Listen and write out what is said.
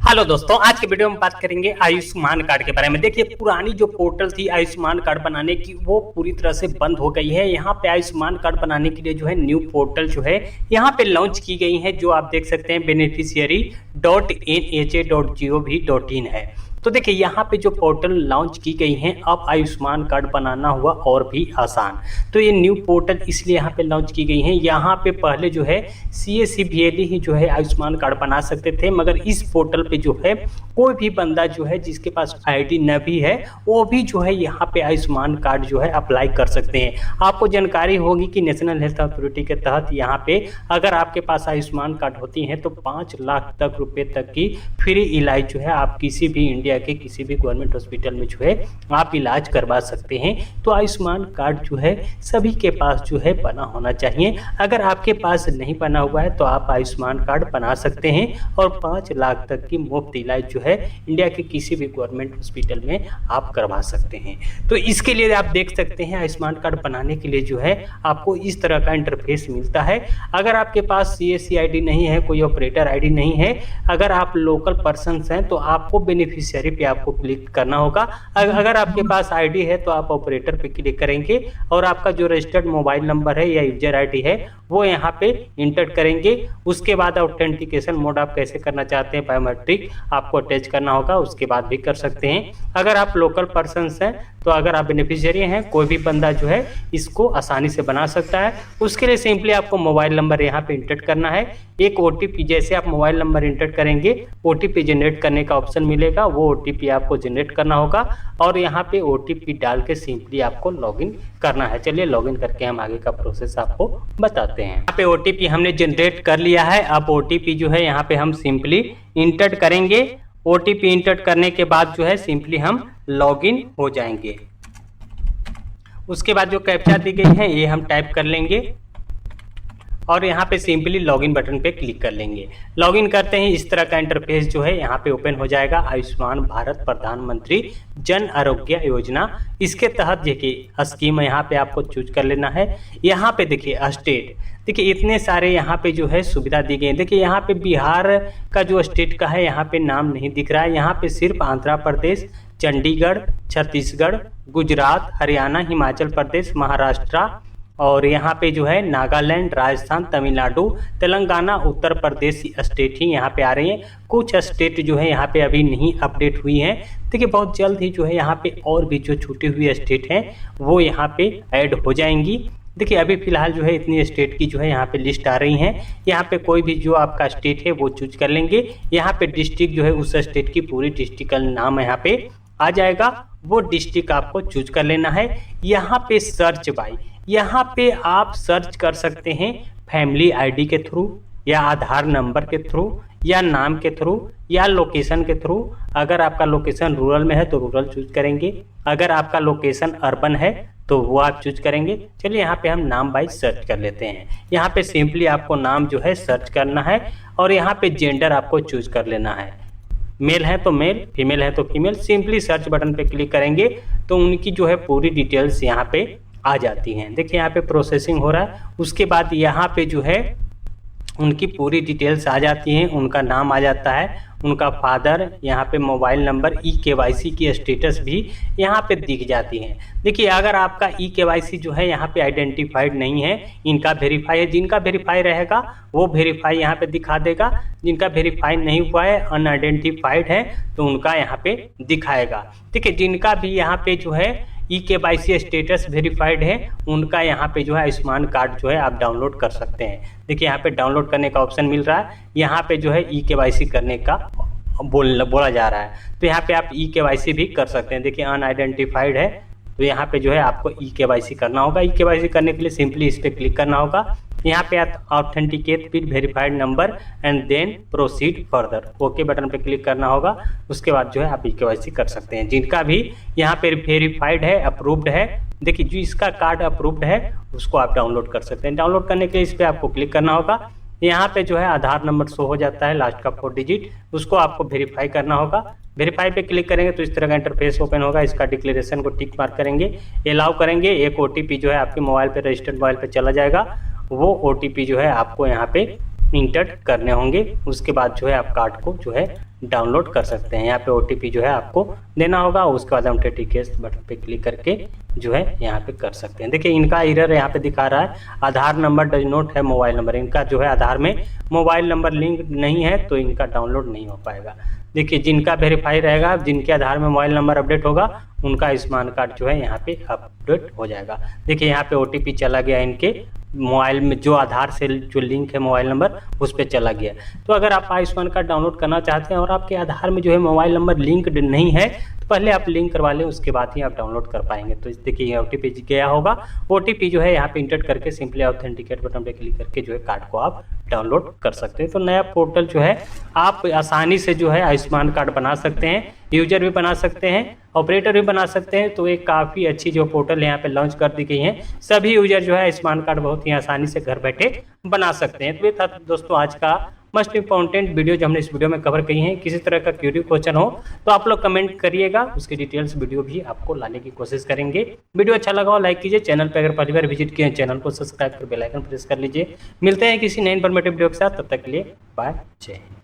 Hello दोस्तों, आज के वीडियो में बात करेंगे आयुष्मान कार्ड के बारे में। देखिए, पुरानी जो पोर्टल थी आयुष्मान कार्ड बनाने की, वो पूरी तरह से बंद हो गई है। यहाँ पे आयुष्मान कार्ड बनाने के लिए जो है न्यू पोर्टल जो है यहाँ पे लॉन्च की गई है, जो आप देख सकते हैं beneficiary.nha.gov.in है। तो देखिए, यहाँ पे जो पोर्टल लॉन्च की गई है, अब आयुष्मान कार्ड बनाना हुआ और भी आसान। तो ये न्यू पोर्टल इसलिए यहाँ पे लॉन्च की गई है। यहाँ पे पहले जो है CA-CVL ही जो है आयुष्मान कार्ड बना सकते थे, मगर इस पोर्टल पे जो है कोई भी बंदा जो है जिसके पास ID न भी है, वो भी जो है यहाँ पे आयुष्मान कार्ड जो है अप्लाई कर सकते हैं। आपको जानकारी होगी कि नेशनल हेल्थ अथॉरिटी के तहत यहाँ पे अगर आपके पास आयुष्मान कार्ड होती है तो 5 लाख तक रुपए तक की फ्री इलाज जो है आप किसी भी इंडिया के किसी भी गवर्नमेंट हॉस्पिटल में जो है आप इलाज करवा सकते हैं। तो आयुष्मान कार्ड जो है सभी के पास जो है बना होना चाहिए। अगर आपके पास नहीं बना हुआ है तो आप आयुष्मान कार्ड बना सकते हैं और 5 लाख तक की मुफ्त इलाज जो है इंडिया के किसी भी गवर्नमेंट हॉस्पिटल में आप करवा सकते हैं। तो इसके लिए आप देख सकते हैं आयुष्मान कार्ड बनाने के लिए जो है आपको इस तरह का इंटरफेस मिलता है। अगर आपके पास CAC ID नहीं है, कोई ऑपरेटर ID नहीं है, अगर आप लोकल पर्सन हैं तो आपको बेनिफिशियरी पे आपको क्लिक करना होगा। अगर आपके पास ID है तो आप ऑपरेटर पे क्लिक करेंगे और आपका जो रजिस्टर्ड मोबाइल नंबर है या यूजर ID है वो यहाँ पे इंटर करेंगे। उसके बाद ऑथेंटिकेशन मोड आप कैसे करना चाहते हैं, बायोमेट्रिक आपको अटैच करना होगा, उसके बाद भी कर सकते हैं। अगर आप लोकल पर्सन्स हैं तो अगर आप बेनिफिशियरी हैं, कोई भी बंदा जो है इसको आसानी से बना सकता है। उसके लिए सिंपली आपको मोबाइल नंबर यहाँ पे इंटर करना है। एक OTP, जैसे आप मोबाइल नंबर इंटर करेंगे OTP जनरेट करने का ऑप्शन मिलेगा, वो OTP आपको जनरेट करना होगा और यहाँ पे OTP डाल के सिंपली आपको लॉगिन करना है। चलिए लॉगिन करके हम आगे का प्रोसेस आपको बताते हैं। यहाँ पे OTP हमने जनरेट कर लिया है। अब OTP जो है यहाँ पे हम सिंपली इंटर करेंगे। OTP इंटर करने के बाद जो है सिंपली हम लॉगिन हो जाएंगे। उसके बाद जो कैप्चा दी गई है ये हम टाइप कर लेंगे और यहाँ पे सिंपली लॉगिन बटन पे क्लिक कर लेंगे। लॉगिन करते ही इस तरह का इंटरफेस जो है यहाँ पे ओपन हो जाएगा। आयुष्मान भारत प्रधानमंत्री जन आरोग्य योजना, इसके तहत देखिए स्कीम यहाँ पे आपको चूज कर लेना है। यहाँ पे देखिए स्टेट, देखिए इतने सारे यहाँ पे जो है सुविधा दी गई है। देखिए यहाँ पे बिहार का जो स्टेट का है यहाँ पे नाम नहीं दिख रहा है। यहाँ पे सिर्फ आंध्र प्रदेश, चंडीगढ़, छत्तीसगढ़, गुजरात, हरियाणा, हिमाचल प्रदेश, महाराष्ट्र और यहाँ पे जो है नागालैंड, राजस्थान, तमिलनाडु, तेलंगाना, उत्तर प्रदेश स्टेट ही यहाँ पे आ रही हैं। कुछ स्टेट जो है यहाँ पे अभी नहीं अपडेट हुई हैं। देखिए बहुत जल्द ही जो है यहाँ पे और भी जो छूटी हुई स्टेट हैं वो यहाँ पे ऐड हो जाएंगी। देखिए अभी फिलहाल जो है इतनी स्टेट की जो है यहाँ पे लिस्ट आ रही हैं। यहाँ पे कोई भी जो आपका स्टेट है वो चूज कर लेंगे। यहाँ पे डिस्ट्रिक्ट जो है उस स्टेट की पूरी डिस्ट्रिक्ट का नाम यहाँ पे आ जाएगा, वो डिस्ट्रिक्ट आपको चूज कर लेना है। यहाँ पे सर्च बाय, यहाँ पे आप सर्च कर सकते हैं फैमिली ID के थ्रू या आधार नंबर के थ्रू या नाम के थ्रू या लोकेशन के थ्रू। अगर आपका लोकेशन रूरल में है तो रूरल चूज करेंगे, अगर आपका लोकेशन अर्बन है तो वो आप चूज करेंगे। चलिए यहाँ पे हम नाम बाय सर्च कर लेते हैं। यहाँ पे सिंपली आपको नाम जो है सर्च करना है और यहाँ पे जेंडर आपको चूज कर लेना है। मेल है तो मेल, फीमेल है तो फीमेल। सिंपली सर्च बटन पे क्लिक करेंगे तो उनकी जो है पूरी डिटेल्स यहाँ पे आ जाती हैं। देखिए यहाँ पे प्रोसेसिंग हो रहा है। उसके बाद यहाँ पे जो है उनकी पूरी डिटेल्स आ जाती हैं, उनका नाम आ जाता है, उनका फादर, यहाँ पे मोबाइल नंबर, KYC की स्टेटस भी यहाँ पे दिख जाती हैं। देखिए अगर आपका KYC जो है यहाँ पे आइडेंटिफाइड नहीं है, इनका वेरीफाई है। जिनका वेरीफाई रहेगा वो वेरीफाई यहाँ पे दिखा देगा, जिनका वेरीफाई नहीं हुआ है, अनआइडेंटिफाइड है, तो उनका यहाँ पे दिखाएगा। देखिए जिनका भी यहाँ पे जो है KYC स्टेटस वेरीफाइड है उनका यहाँ पे जो है आयुष्मान कार्ड जो है आप डाउनलोड कर सकते हैं। देखिए यहाँ पे डाउनलोड करने का ऑप्शन मिल रहा है, यहाँ पे जो है KYC करने का बोला जा रहा है, तो यहाँ पे आप KYC भी कर सकते हैं। देखिए अनआइडेंटिफाइड है तो यहाँ पे जो है आपको KYC करना होगा। KYC करने के लिए सिंपली इस पर क्लिक करना होगा। यहाँ पे authenticate with verified number and then proceed further, okay button पे क्लिक करना होगा। उसके बाद जो है आप KYC कर सकते हैं। जिनका भी यहाँ पे वेरीफाइड है, अप्रूव्ड है, देखिए जो इसका कार्ड अप्रूव्ड है उसको आप डाउनलोड कर सकते हैं। डाउनलोड करने के लिए इस पर आपको क्लिक करना होगा। यहाँ पे जो है आधार नंबर शो हो जाता है, लास्ट का 4 डिजिट, उसको आपको वेरीफाई करना होगा। वेरीफाई पे क्लिक करेंगे तो इस तरह का इंटरफेस ओपन होगा। इसका डिक्लेरेशन को टिक मार्क करेंगे, अलाउ करेंगे। एक OTP जो है आपके मोबाइल पे, रजिस्टर्ड मोबाइल पे चला जाएगा। वो OTP जो है आपको यहाँ पे इंटर करने होंगे। उसके बाद जो है आप कार्ड को जो है डाउनलोड कर सकते हैं। यहाँ पे OTP जो है आपको देना होगा, उसके बाद हम टिकट बटन पे क्लिक करके जो है यहाँ पे कर सकते हैं। देखिए इनका एरर यहाँ पे दिखा रहा है, आधार नंबर डज नॉट है मोबाइल नंबर, इनका जो है आधार में मोबाइल नंबर लिंक नहीं है तो इनका डाउनलोड नहीं हो पाएगा। देखिए जिनका वेरीफाई रहेगा, जिनके आधार में मोबाइल नंबर अपडेट होगा, उनका आयुष्मान कार्ड जो है यहाँ पे अपडेट हो जाएगा। देखिए यहाँ पे OTP चला गया इनके मोबाइल में, जो आधार से जो लिंक है मोबाइल नंबर उस पर चला गया। तो अगर आप आयुष्मान कार्ड डाउनलोड करना चाहते हैं और आपके आधार में जो है मोबाइल नंबर लिंक नहीं है, तो पहले आप लिंक करवा लें, उसके बाद ही आप डाउनलोड कर पाएंगे। तो देखिए OTP गया होगा, OTP जो है यहाँ पे इंटर करके सिंपली ऑथेंटिकेट बटन पे क्लिक करके जो है कार्ड को आप डाउनलोड कर सकते हैं। तो नया पोर्टल जो है आप आसानी से जो है आयुष्मान कार्ड बना सकते हैं, यूजर भी बना सकते हैं, ऑपरेटर भी बना सकते हैं। तो एक काफ़ी अच्छी जो पोर्टल यहाँ पे लॉन्च कर दी गई है, सभी यूजर जो है आयुष्मान कार्ड बहुत ही आसानी से घर बैठे बना सकते हैं। तो ये था दोस्तों आज का मोस्ट इंपॉर्टेंट वीडियो जो हमने इस वीडियो में कवर की है। किसी तरह का क्यूरी क्वेश्चन हो तो आप लोग कमेंट करिएगा, उसकी डिटेल्स वीडियो भी आपको लाने की कोशिश करेंगे। वीडियो अच्छा लगा हो लाइक कीजिए, चैनल पर अगर पहली बार विजिट किए चैनल को सब्सक्राइब कर बेल आइकन प्रेस कर लीजिए। मिलते हैं किसी नए इन्फॉर्मेटिव वीडियो के साथ, तब तक के लिए बाय, जय हिंद।